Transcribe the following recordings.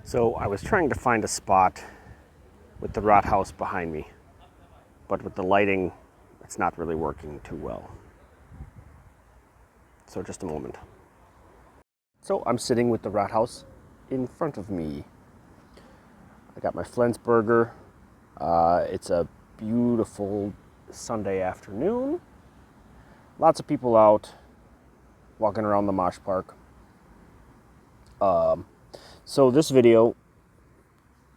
So I was trying to find a spot with the Rathaus behind me, but with the lighting, it's not really working too well. So just a moment. So I'm sitting with the Rathaus in front of me. I got my Flensburger. It's a beautiful Sunday afternoon. Lots of people out walking around the Mosh Park. So this video,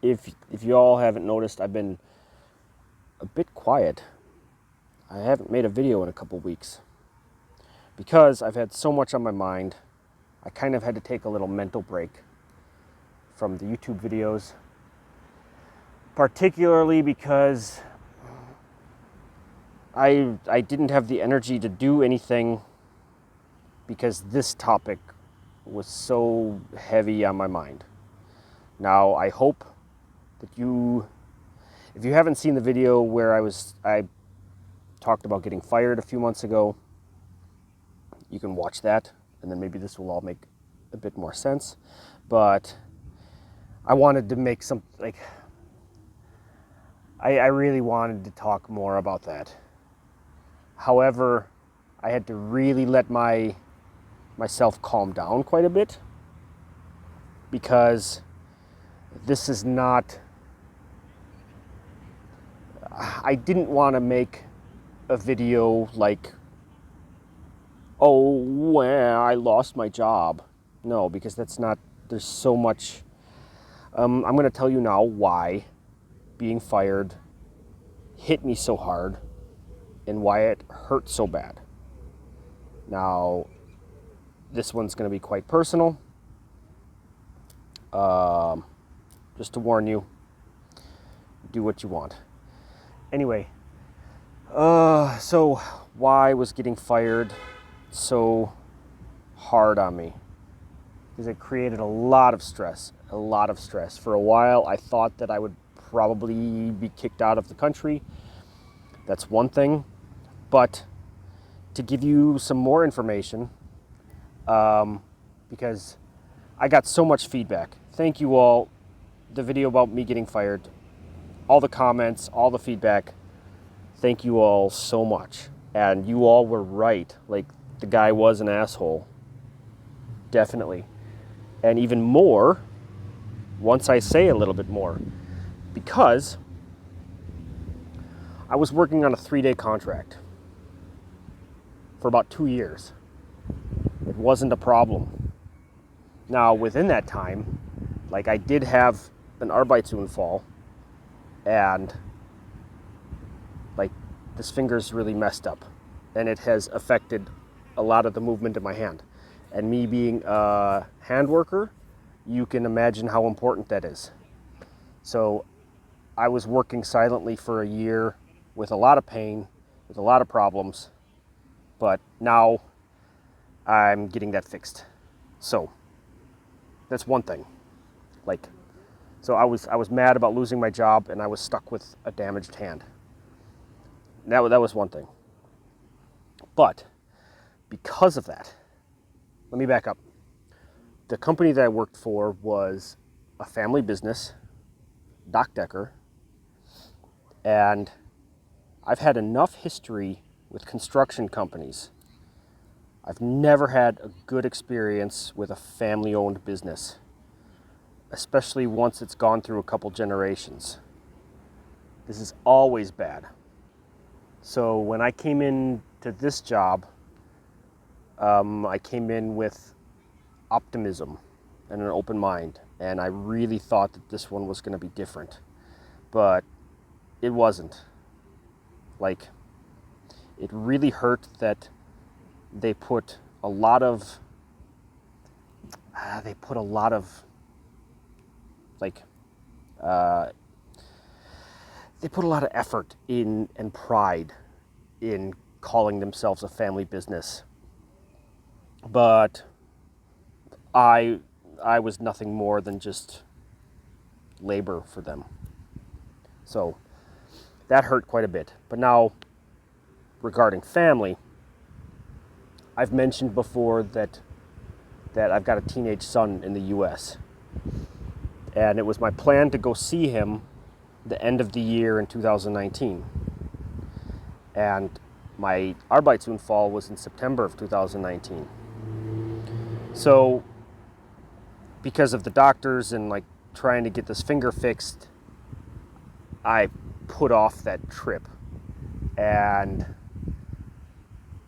if you all haven't noticed, I've been a bit quiet. I haven't made a video in a couple weeks because I've had so much on my mind. I kind of had to take a little mental break from the YouTube videos, particularly because I didn't have the energy to do anything because this topic was so heavy on my mind. Now, I hope that if you haven't seen the video where I talked about getting fired a few months ago, you can watch that, and then maybe this will all make a bit more sense. But I wanted to make some, I really wanted to talk more about that. However, I had to really let myself calm down quite a bit, because this is not, I didn't want to make a video like, oh, well, I lost my job. No, because that's not, there's so much. I'm going to tell you now why being fired hit me so hard and why it hurt so bad. Now, this one's going to be quite personal. Just to warn you, do what you want. Anyway, so why was getting fired so hard on me? Because it created a lot of stress. For a while, I thought that I would probably be kicked out of the country. That's one thing. But to give you some more information, because I got so much feedback. Thank you all. The video about me getting fired, all the comments, all the feedback. Thank you all so much. And you all were right. Like, the guy was an asshole. Definitely. And even more, once I say a little bit more, because I was working on a 3-day contract for about 2 years. It wasn't a problem. Now, within that time, I did have an Arbeitsunfall, and this finger's really messed up, and it has affected a lot of the movement in my hand. And me being a hand worker, you can imagine how important that is. So I was working silently for a year with a lot of pain, with a lot of problems, but now I'm getting that fixed. So that's one thing. So I was mad about losing my job, and I was stuck with a damaged hand. That was one thing. But because of that, let me back up. The company that I worked for was a family business, Dachdecker, and I've had enough history with construction companies. I've never had a good experience with a family-owned business, especially once it's gone through a couple generations. This is always bad. So when I came into this job, I came in with optimism and an open mind, and I really thought that this one was going to be different, but it wasn't. It really hurt that they put a lot of effort in and pride in calling themselves a family business. But I was nothing more than just labor for them. So that hurt quite a bit. But now, regarding family, I've mentioned before that I've got a teenage son in the US. And it was my plan to go see him the end of the year in 2019. And my Arbeitsunfall was in September of 2019. So because of the doctors and like trying to get this finger fixed, I put off that trip. And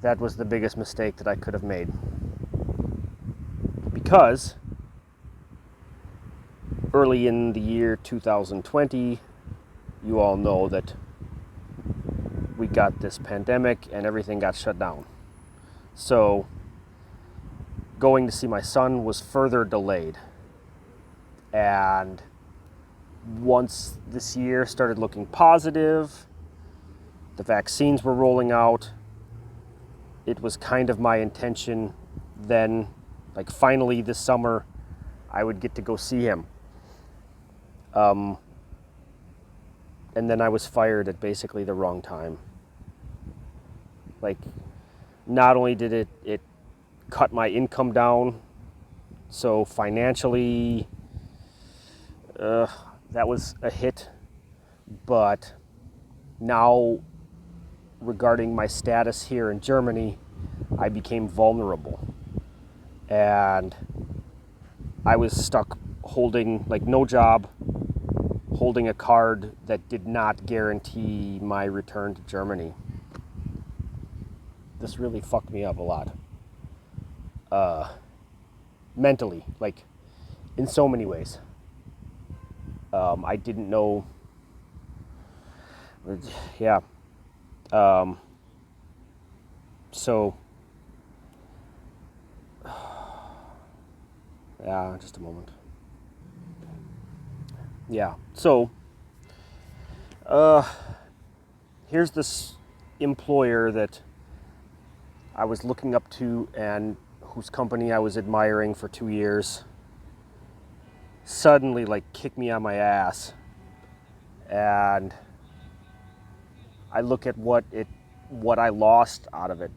that was the biggest mistake that I could have made. Because early in the year 2020, you all know that we got this pandemic and everything got shut down. So going to see my son was further delayed. And once this year started looking positive, the vaccines were rolling out, it was kind of my intention then, like finally this summer, I would get to go see him. And then I was fired at basically the wrong time. Like, not only did it cut my income down, so financially, that was a hit. But now, regarding my status here in Germany, I became vulnerable. And I was stuck holding, like, no job, holding a card that did not guarantee my return to Germany. This really fucked me up a lot. Mentally, like, in so many ways. I didn't know, yeah. So, yeah, just a moment. Yeah, so, here's this employer that I was looking up to and whose company I was admiring for 2 years suddenly like kicked me on my ass. And I look at what I lost out of it.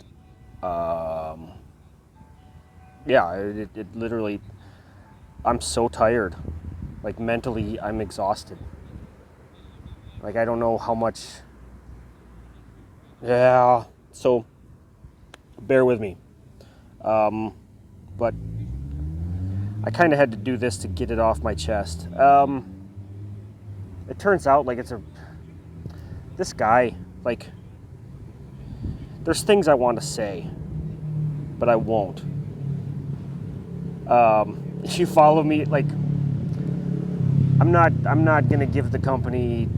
It literally, I'm so tired. Like mentally, I'm exhausted. Like I don't know how much. Yeah, so bear with me. But I kind of had to do this to get it off my chest. It turns out like this guy, like, there's things I want to say, but I won't. If you follow me, like, I'm not gonna give the company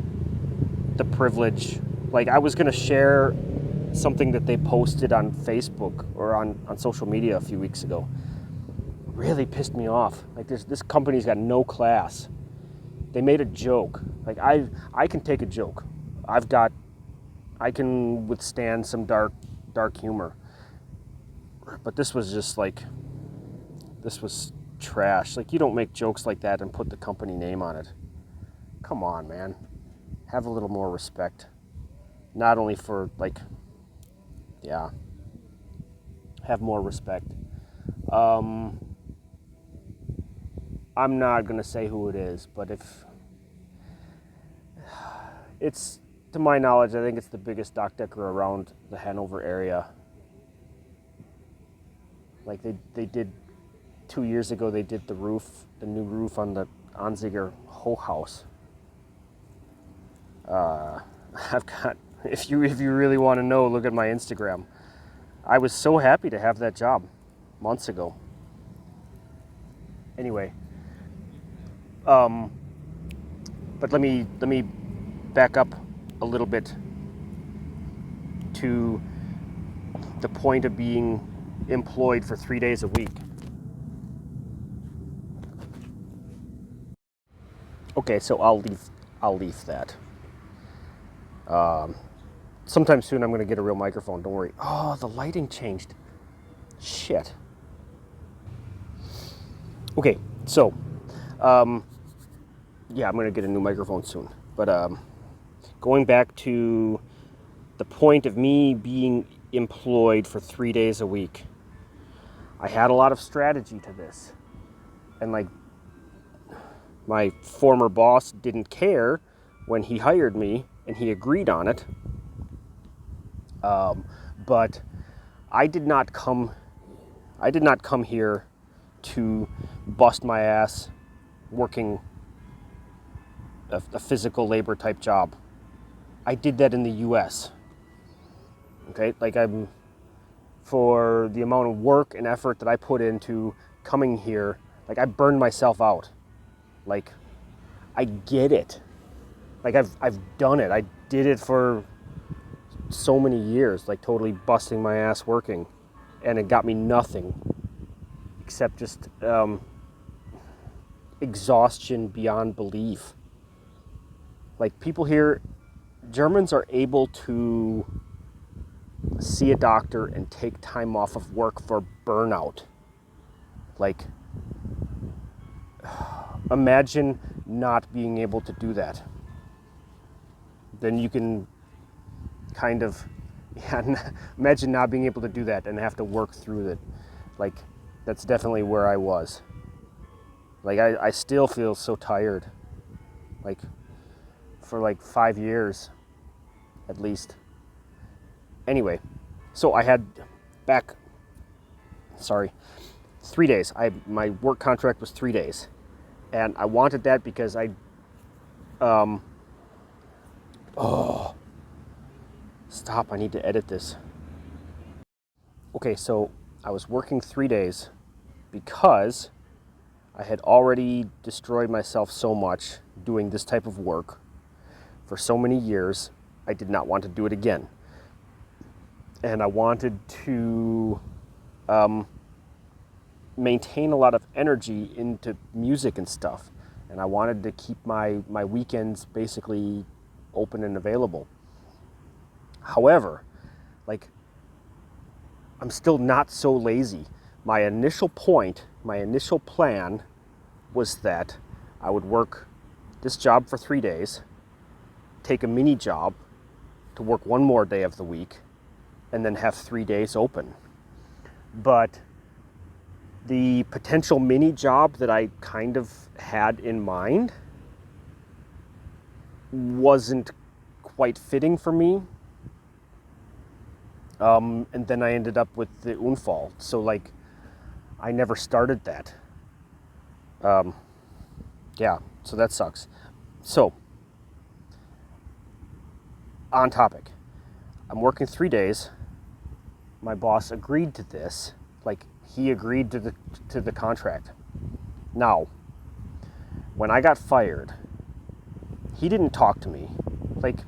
the privilege. Like, I was gonna share something that they posted on Facebook or on social media a few weeks ago. Really pissed me off. Like, this company's got no class. They made a joke. Like, I can take a joke. I can withstand some dark humor. But this was just like, this was trash. Like, you don't make jokes like that and put the company name on it. Come on, man. Have a little more respect. Not only for, like, yeah. Have more respect. I'm not going to say who it is, but if it's, to my knowledge, I think it's the biggest dock decker around the Hanover area. Like they did 2 years ago, they did the new roof on the Anziger Hochhaus. I've got, if you really want to know, look at my Instagram. I was so happy to have that job months ago. Anyway, but let me back up a little bit to the point of being employed for 3 days a week. Okay, so I'll leave that. Sometime soon I'm going to get a real microphone, don't worry. Oh, the lighting changed. Shit. Okay, so, yeah, I'm going to get a new microphone soon. But going back to the point of me being employed for 3 days a week, I had a lot of strategy to this. And, like, My former boss didn't care when he hired me, and he agreed on it. But I did not come here to bust my ass working a physical labor type job. I did that in the US. Okay, like for the amount of work and effort that I put into coming here, like I burned myself out. Like I get it. Like I've done it. I did it for so many years, like totally busting my ass working, and it got me nothing except just exhaustion beyond belief. Like people here, Germans are able to see a doctor and take time off of work for burnout. Like, imagine not being able to do that. Then you can kind of, imagine not being able to do that and have to work through it. Like, that's definitely where I was. Like, I still feel so tired. Like, for like 5 years, at least. Anyway, so I had 3 days. My work contract was 3 days. And I wanted that because stop, I need to edit this. Okay, so I was working 3 days because I had already destroyed myself so much doing this type of work for so many years. I did not want to do it again. And I wanted to maintain a lot of energy into music and stuff. And I wanted to keep my weekends basically open and available. However, like, I'm still not so lazy. My initial plan was that I would work this job for 3 days, take a mini job to work one more day of the week, and then have 3 days open. But the potential mini job that I kind of had in mind wasn't quite fitting for me. And then I ended up with the Unfall. So like, I never started that. Yeah, so that sucks. So, on topic. I'm working 3 days. My boss agreed to this. Like, he agreed to the contract. Now, when I got fired, he didn't talk to me. Like,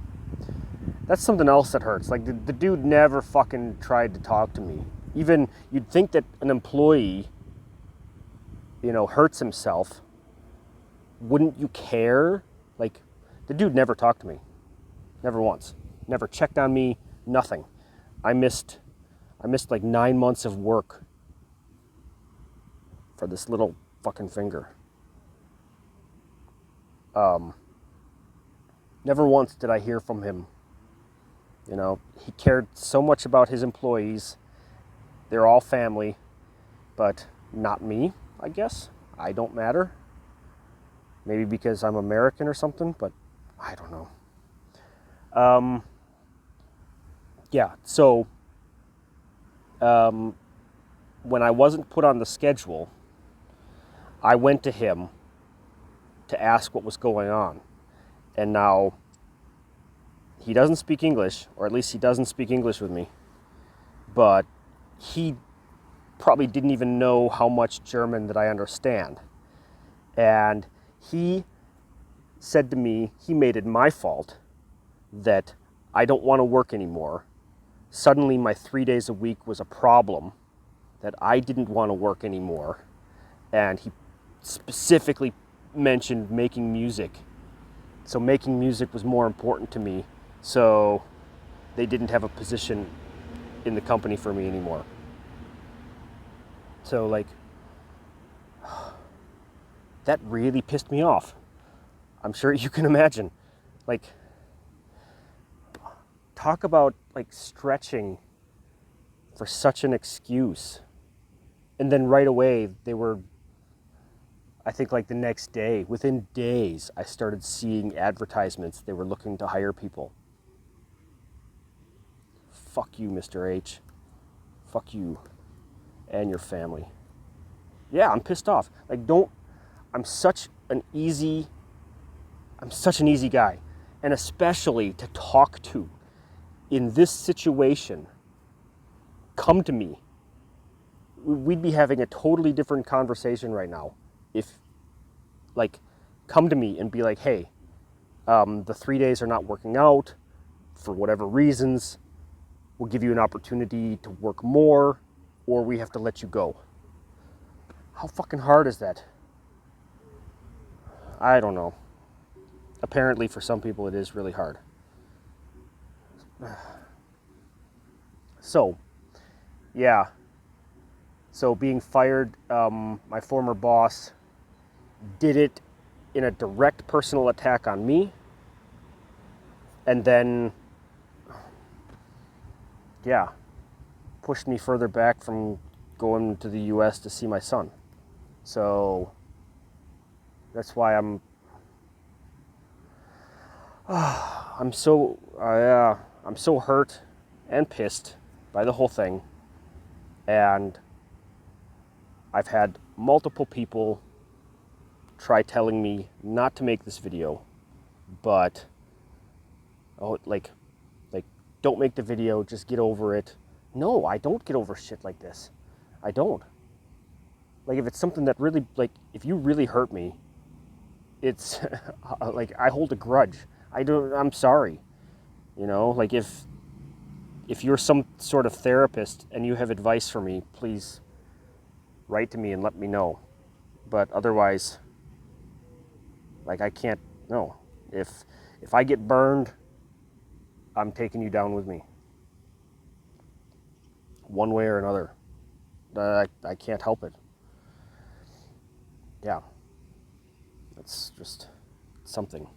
that's something else that hurts. Like, the dude never fucking tried to talk to me. Even, you'd think that an employee, hurts himself. Wouldn't you care? Like, the dude never talked to me. Never once. Never checked on me. Nothing. I missed like 9 months of work for this little fucking finger. Never once did I hear from him. He cared so much about his employees. They're all family, but not me, I guess. I don't matter. Maybe because I'm American or something, but I don't know. Yeah, so when I wasn't put on the schedule, I went to him to ask what was going on. And now he doesn't speak English, or at least he doesn't speak English with me, but he probably didn't even know how much German that I understand. And he said to me, he made it my fault that I don't want to work anymore. Suddenly my 3 days a week was a problem, that I didn't want to work anymore. And he specifically mentioned making music. So making music was more important to me. So they didn't have a position in the company for me anymore. So like, that really pissed me off. I'm sure you can imagine. Like, talk about like stretching for such an excuse. And then right away they were I think like the next day, within days, I started seeing advertisements. They were looking to hire people. Fuck you, Mr. H. Fuck you and your family. Yeah, I'm pissed off. Like, I'm such an easy guy. And especially to talk to in this situation, come to me. We'd be having a totally different conversation right now if, like, come to me and be like, hey, the 3 days are not working out for whatever reasons. We'll give you an opportunity to work more, or we have to let you go. How fucking hard is that? I don't know. Apparently for some people it is really hard. So, yeah. So being fired, my former boss did it in a direct personal attack on me. And then, yeah, pushed me further back from going to the US to see my son. So that's why I'm so hurt and pissed by the whole thing. And I've had multiple people try telling me not to make this video, but don't make the video, just get over it. No, I don't get over shit like this. I don't. Like, if it's something that really, like, if you really hurt me, it's like, I hold a grudge. I'm sorry. You know, like, if you're some sort of therapist and you have advice for me, please write to me and let me know. But otherwise, like, I can't, no. If I get burned, I'm taking you down with me. One way or another. I can't help it. Yeah. That's just something.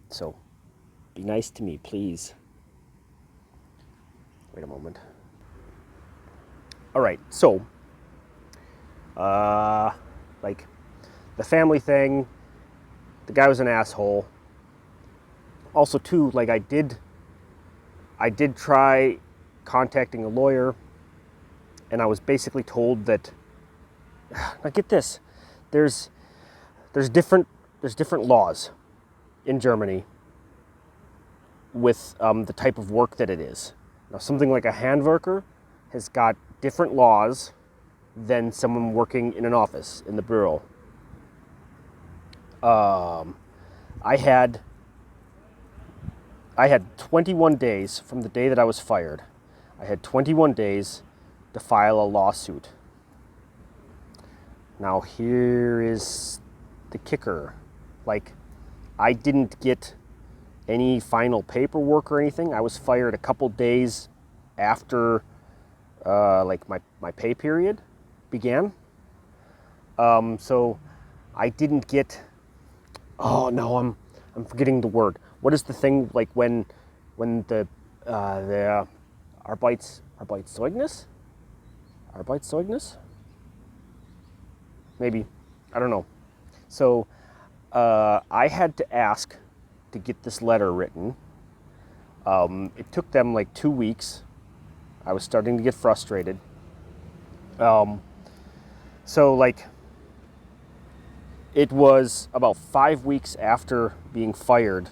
So, be nice to me, please. Wait a moment. All right, so, like, the family thing, the guy was an asshole. Also, too, like, I did try contacting a lawyer, and I was basically told that, now get this, there's different laws in Germany with the type of work that it is. Now, something like a handwerker has got different laws than someone working in an office, in the bureau. I had 21 days from the day that I was fired. I had 21 days to file a lawsuit. Now, here is the kicker. Like, I didn't get any final paperwork or anything. I was fired a couple days after like my pay period began. So I didn't get, oh no, I'm forgetting the word. What is the thing, like, when the Arbeitszeugnis? Maybe, I don't know. So I had to ask to get this letter written. It took them like 2 weeks. I was starting to get frustrated. So, like, it was about 5 weeks after being fired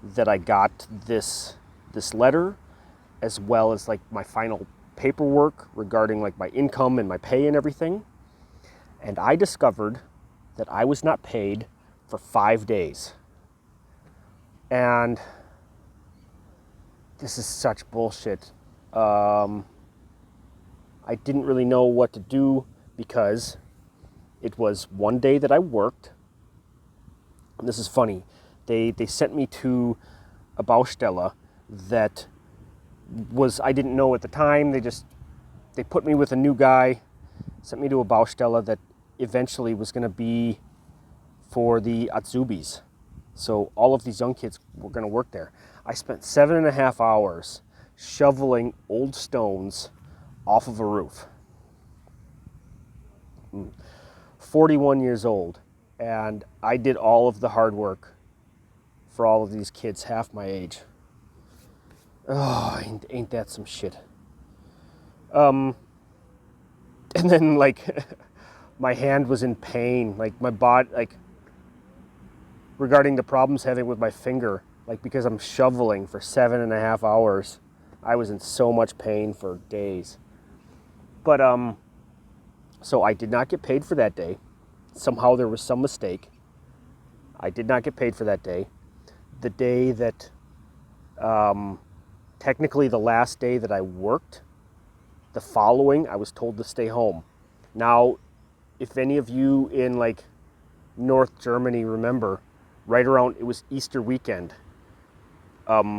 that I got this letter, as well as, like, my final paperwork regarding, like, my income and my pay and everything. And I discovered that I was not paid for 5 days. And this is such bullshit. I didn't really know what to do because it was one day that I worked. And this is funny. They sent me to a Baustelle that I didn't know at the time. They put me with a new guy, sent me to a Baustelle that eventually was going to be for the Azubis. So all of these young kids were going to work there. I spent 7.5 hours shoveling old stones off of a roof. 41 years old, and I did all of the hard work for all of these kids half my age. Oh, ain't that some shit? And then, like, my hand was in pain, like my body, like, regarding the problems having with my finger, like, because I'm shoveling for 7.5 hours. I was in so much pain for days. But, so I did not get paid for that day. Somehow there was some mistake. I did not get paid for that day. The day that, technically the last day that I worked, the following, I was told to stay home. Now, if any of you in, like, North Germany remember, right around, it was Easter weekend,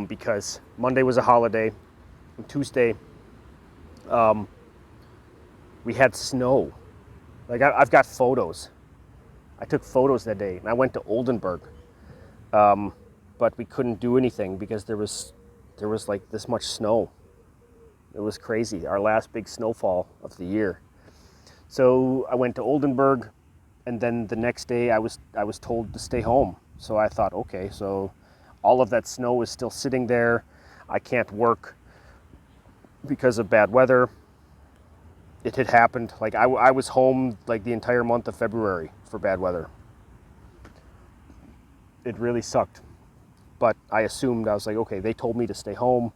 because Monday was a holiday, and Tuesday, we had snow. Like, I've got photos. I took photos that day, and I went to Oldenburg, but we couldn't do anything because there was like this much snow. It was crazy, our last big snowfall of the year. So I went to Oldenburg, and then the next day I was told to stay home. So I thought, okay, so all of that snow is still sitting there. I can't work because of bad weather. It had happened, like I was home like the entire month of February for bad weather. It really sucked. But I assumed, I was like, okay, they told me to stay home,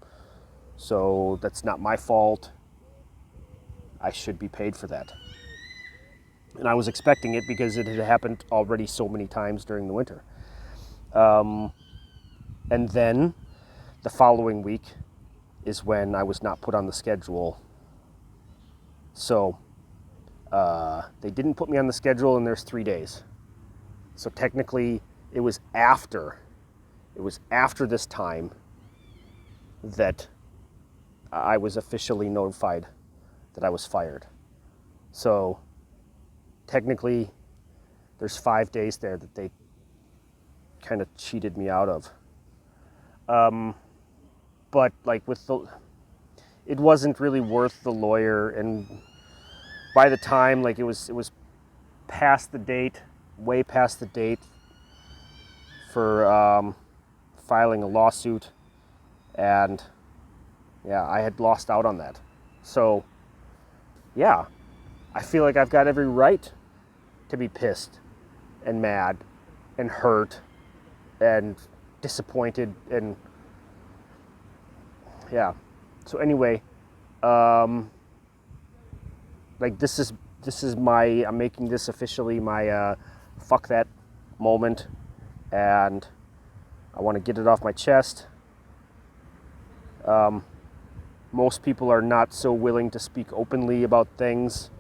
so that's not my fault. I should be paid for that. And I was expecting it because it had happened already so many times during the winter. And then the following week is when I was not put on the schedule. So they didn't put me on the schedule, and there's 3 days. So technically it was after this time that I was officially notified that I was fired. So technically there's 5 days there that they kind of cheated me out of. But like it wasn't really worth the lawyer, and by the time, like, it was past the date, way past the date for filing a lawsuit, and yeah, I had lost out on that. So yeah, I feel like I've got every right to be pissed and mad and hurt and disappointed, and yeah. So anyway, like, this is my, I'm making this officially my fuck that moment, and I want to get it off my chest. Most people are not so willing to speak openly about things,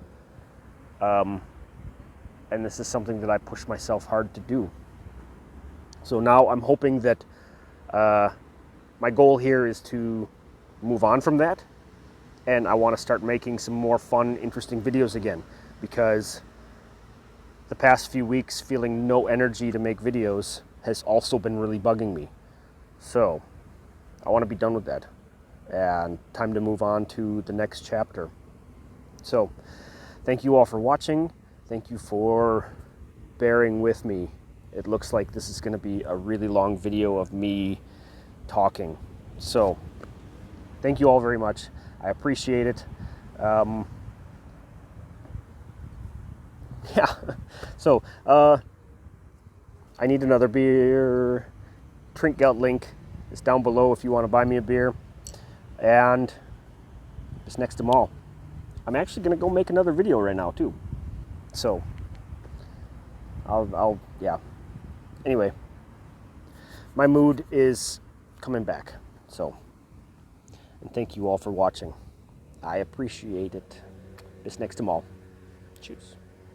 and this is something that I push myself hard to do. So now I'm hoping that my goal here is to move on from that, and I want to start making some more fun, interesting videos again, because the past few weeks feeling no energy to make videos has also been really bugging me. So I want to be done with that, and time to move on to the next chapter. So thank you all for watching. Thank you for bearing with me. It looks like this is going to be a really long video of me talking. So thank you all very much. I appreciate it. Yeah. So I need another beer. Trinkgeld link is down below if you want to buy me a beer. And it's next to mall. I'm actually going to go make another video right now too. So I'll yeah. Anyway, my mood is coming back. So, and thank you all for watching. I appreciate it. Bis nächste Mal. Tschüss.